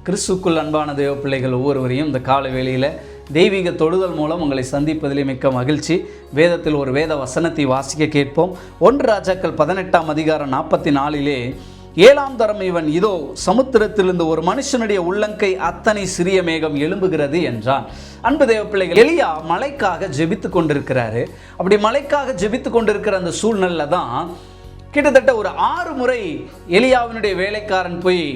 கிறிஸ்துக்குள் அன்பான தேவ பிள்ளைகள் ஒவ்வொருவரையும் இந்த கால வேளையில் தெய்வீக தொழுதல் மூலம் உங்களை சந்திப்பதிலே மிக்க மகிழ்ச்சி. வேதத்தில் ஒரு வேத வசனத்தை வாசிக்க கேட்போம். 1 ராஜாக்கள் 18ஆம் அதிகாரம் 44 7ஆம் தரம் இவன் இதோ சமுத்திரத்திலிருந்து ஒரு மனுஷனுடைய உள்ளங்கை அத்தனை சிறிய மேகம் எழும்புகிறது என்றான். அன்பு தேவ பிள்ளைகள், எலியா மழைக்காக ஜெபித்து கொண்டிருக்கிறாரு. அப்படி மழைக்காக ஜெபித்து கொண்டிருக்கிற அந்த சூழ்நிலை தான் கிட்டத்தட்ட ஒரு 6 முறை எலியாவினுடைய வேலைக்காரன் போய்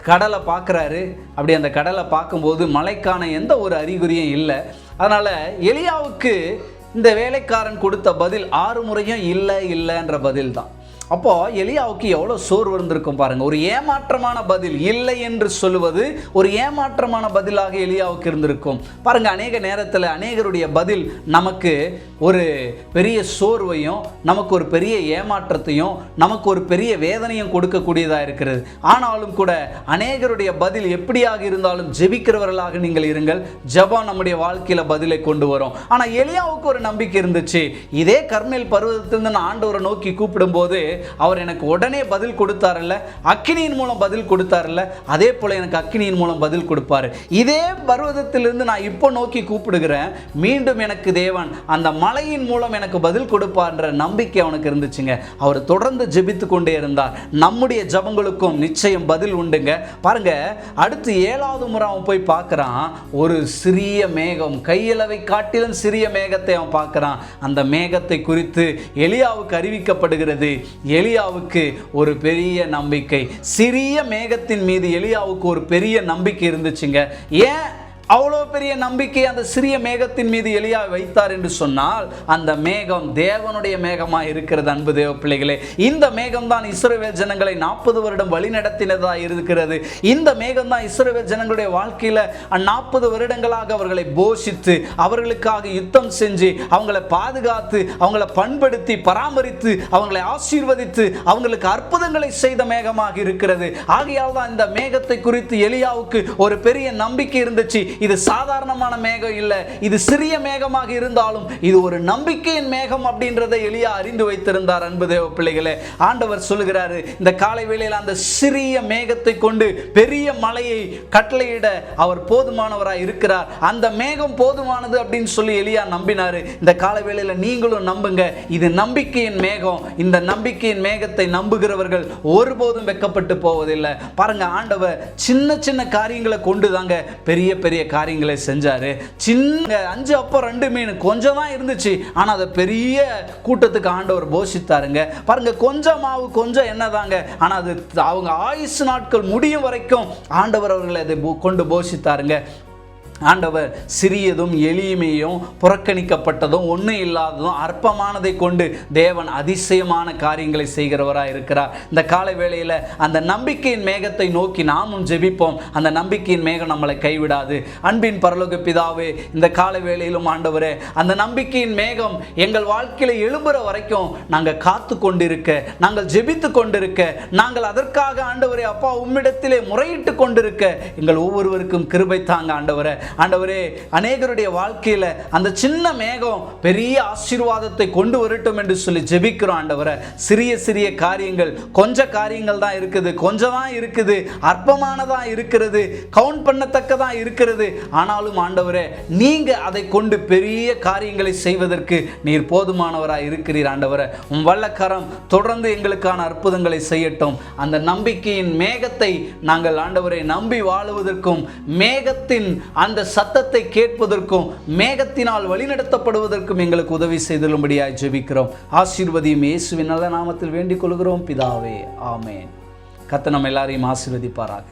கடலை பார்க்குறாரு. அப்படி அந்த கடலை பார்க்கும்போது மழைக்கான எந்த ஒரு அறிகுறியும் இல்லை. அதனால் எலியாவுக்கு இந்த வேலைக்காரன் கொடுத்த பதில் 6 முறையும் இல்லைன்ற பதில் தான். அப்போ எலியாவுக்கு எவ்வளோ சோர்வு இருந்திருக்கும் பாருங்கள். ஒரு ஏமாற்றமான பதில், இல்லை என்று சொல்லுவது ஒரு ஏமாற்றமான பதிலாக எலியாவுக்கு இருந்திருக்கும் பாருங்கள். அநேக நேரத்தில் அநேகருடைய பதில் நமக்கு ஒரு பெரிய சோர்வையும், நமக்கு ஒரு பெரிய ஏமாற்றத்தையும், நமக்கு ஒரு பெரிய வேதனையும் கொடுக்கக்கூடியதாக இருக்கிறது. ஆனாலும் கூட அநேகருடைய பதில் எப்படியாக இருந்தாலும் ஜெபிக்கிறவர்களாக நீங்கள் இருங்கள். ஜெபம் நம்முடைய வாழ்க்கையில் பதிலை கொண்டு வரும். ஆனால் எலியாவுக்கு ஒரு நம்பிக்கை இருந்துச்சு. இதே கர்மேல் பர்வதத்திலிருந்து நான் ஆண்டவரை நோக்கி கூப்பிடும்போது அவர் எனக்கு உடனே பதில் கொடுத்தார்ல, அக்கினியின் மூலம் பதில் கொடுத்தார்ல, அதே போல எனக்கு அக்கினியின் மூலம் பதில் கொடுப்பாரு. இதே பர்வதத்திலிருந்து நான் இப்போ நோக்கி கூப்பிடுகிறேன், மீண்டும் எனக்கு தேவன் அந்த மலையின் மூலம் எனக்கு பதில் கொடுப்பார்ன்ற நம்பிக்கை அவனுக்கு இருந்துச்சுங்க. அவர் தொடர்ந்து ஜெபித்து கொண்டே இருந்தார். நம்முடைய ஜெபங்களுக்கும் நிச்சயம் பதில் உண்டுங்க. பாருங்க, அடுத்து 7வது முறை அவன் போய் பார்க்குறான். ஒரு சிறிய மேகம், கையளவை காட்டிலும் சிறிய மேகத்தை அவன் பார்க்குறான். அந்த மேகத்தை குறித்து எலியாவுக்கு அறிவிக்கப்படுகிறது. எலியாவுக்கு ஒரு பெரிய நம்பிக்கை, சிறிய மேகத்தின் மீது எலியாவுக்கு ஒரு பெரிய நம்பிக்கை இருந்துச்சுங்க. ஏன் அவ்வளோ பெரிய நம்பிக்கை அந்த சிறிய மேகத்தின் மீது எலியா வைத்தார் என்று சொன்னால், அந்த மேகம் தேவனுடைய மேகமாக இருக்கிறது. அன்பு தேவ பிள்ளைகளே, இந்த மேகம் தான் இஸ்ரவேல் ஜனங்களை 40 வருடம் வழி நடத்தினதாக இருக்கிறது. இந்த மேகம் தான் இஸ்ரவேல் ஜனங்களுடைய வாழ்க்கையில் 40 வருடங்களாக அவர்களை போஷித்து, அவர்களுக்காக யுத்தம் செஞ்சு, அவங்களை பாதுகாத்து, அவங்களை பண்படுத்தி, பராமரித்து, அவங்களை ஆசீர்வதித்து, அவங்களுக்கு அற்புதங்களை செய்த மேகமாக இருக்கிறது. ஆகையால் தான் இந்த மேகத்தை குறித்து எலியாவுக்கு ஒரு பெரிய நம்பிக்கை இருந்துச்சு. இது சாதாரணமான மேகம் இல்லை, இது சிறிய மேகமாக இருந்தாலும் இது ஒரு நம்பிக்கையின் மேகம் அப்படின்றதை எலியா அறிந்து வைத்திருந்தார். அன்பு தேவ பிள்ளைகளே, ஆண்டவர் சொல்லுகிறாரு, இந்த காலை வேளையில் அந்த சிறிய மேகத்தை கொண்டு பெரிய மலையை கட்டளையிட அவர் போதுமானவராய் இருக்கிறார். அந்த மேகம் போதுமானது அப்படின்னு சொல்லி எலியா நம்பினாரு. இந்த காலை வேளையில் நீங்களும் நம்புங்க. இது நம்பிக்கையின் மேகம். இந்த நம்பிக்கையின் மேகத்தை நம்புகிறவர்கள் ஒருபோதும் வெட்கப்பட்டு போவதில்லை. பாருங்க, ஆண்டவர் சின்ன சின்ன காரியங்களை கொண்டு தாங்க பெரிய பெரிய காரியங்களை செஞ்சாரு. சின்ன 5 அப்பம் 2 மீன் கொஞ்சம் தான் இருந்துச்சு, ஆனா அதை பெரிய கூட்டத்துக்கு ஆண்டவர் போஷித்தாருங்க. பாருங்க, கொஞ்சம் மாவு கொஞ்சம் என்னதாங்க, ஆனா அது அவங்க ஆயுசு நாட்கள் முடியும் வரைக்கும் ஆண்டவர் அவர்களை அதை கொண்டு போஷித்தாருங்க. ஆண்டவர் சிறியதும் எளிமையும் புறக்கணிக்கப்பட்டதும் ஒன்றும் இல்லாததும் அற்பமானதை கொண்டு தேவன் அதிசயமான காரியங்களை செய்கிறவராக இருக்கிறார். இந்த காலை வேளையில் அந்த நம்பிக்கையின் மேகத்தை நோக்கி நாமும் ஜெபிப்போம். அந்த நம்பிக்கையின் மேகம் நம்மளை கைவிடாது. அன்பின் பரலோக பிதாவே, இந்த காலை வேளையிலும் ஆண்டவரே, அந்த நம்பிக்கையின் மேகம் எங்கள் வாழ்க்கையில் எழும்புற வரைக்கும் நாங்கள் காத்து கொண்டிருக்க, நாங்கள் ஜெபித்து கொண்டிருக்க, நாங்கள் அதற்காக ஆண்டவரே அப்பா உம்மிடத்திலே முறையிட்டு கொண்டிருக்க எங்கள் ஒவ்வொருவருக்கும் கிருபை தாங்க ஆண்டவரே. ஆண்டவரே, அநேகருடைய வாழ்க்கையில அந்த சின்ன மேகம் பெரிய ஆசீர்வாதத்தை கொண்டு வரட்டும் என்று சொல்லி ஜெபிக்கிறோம் ஆண்டவரே. சிறிய சிறிய காரியங்கள், கொஞ்ச காரியங்கள் தான் இருக்குது, கொஞ்சம் தான் இருக்குது, அற்பமானதா இருக்கிறது, கவுண்ட் பண்ணத்தக்கதான் இருக்கிறது. ஆனாலும் ஆண்டவரே, நீங்க அதை கொண்டு பெரிய காரியங்களை செய்வதற்கு நீர் போதுமானவராய் இருக்கிறீர் ஆண்டவரே. உம் வல்லக்கரம் தொடர்ந்து எங்களுக்கான அற்புதங்களை செய்யட்டும். அந்த நம்பிக்கையின் மேகத்தை நாங்கள் ஆண்டவரை நம்பி வாழுவதற்கும், மேகத்தின் அந்த சத்தத்தை கேட்பதற்கும், மேகத்தினால் வழிநடத்தப்படுவதற்கும் எங்களுக்கு உதவி செய்துள்ளபடியாய் ஜெபிக்கிறோம். ஆசீர்வதியும் இயேசுவின் நல்ல நாமத்தில் வேண்டிக் கொள்கிறோம் பிதாவே, ஆமென். கர்த்தர் நம்ம எல்லாரையும் ஆசீர்வதிப்பாராக.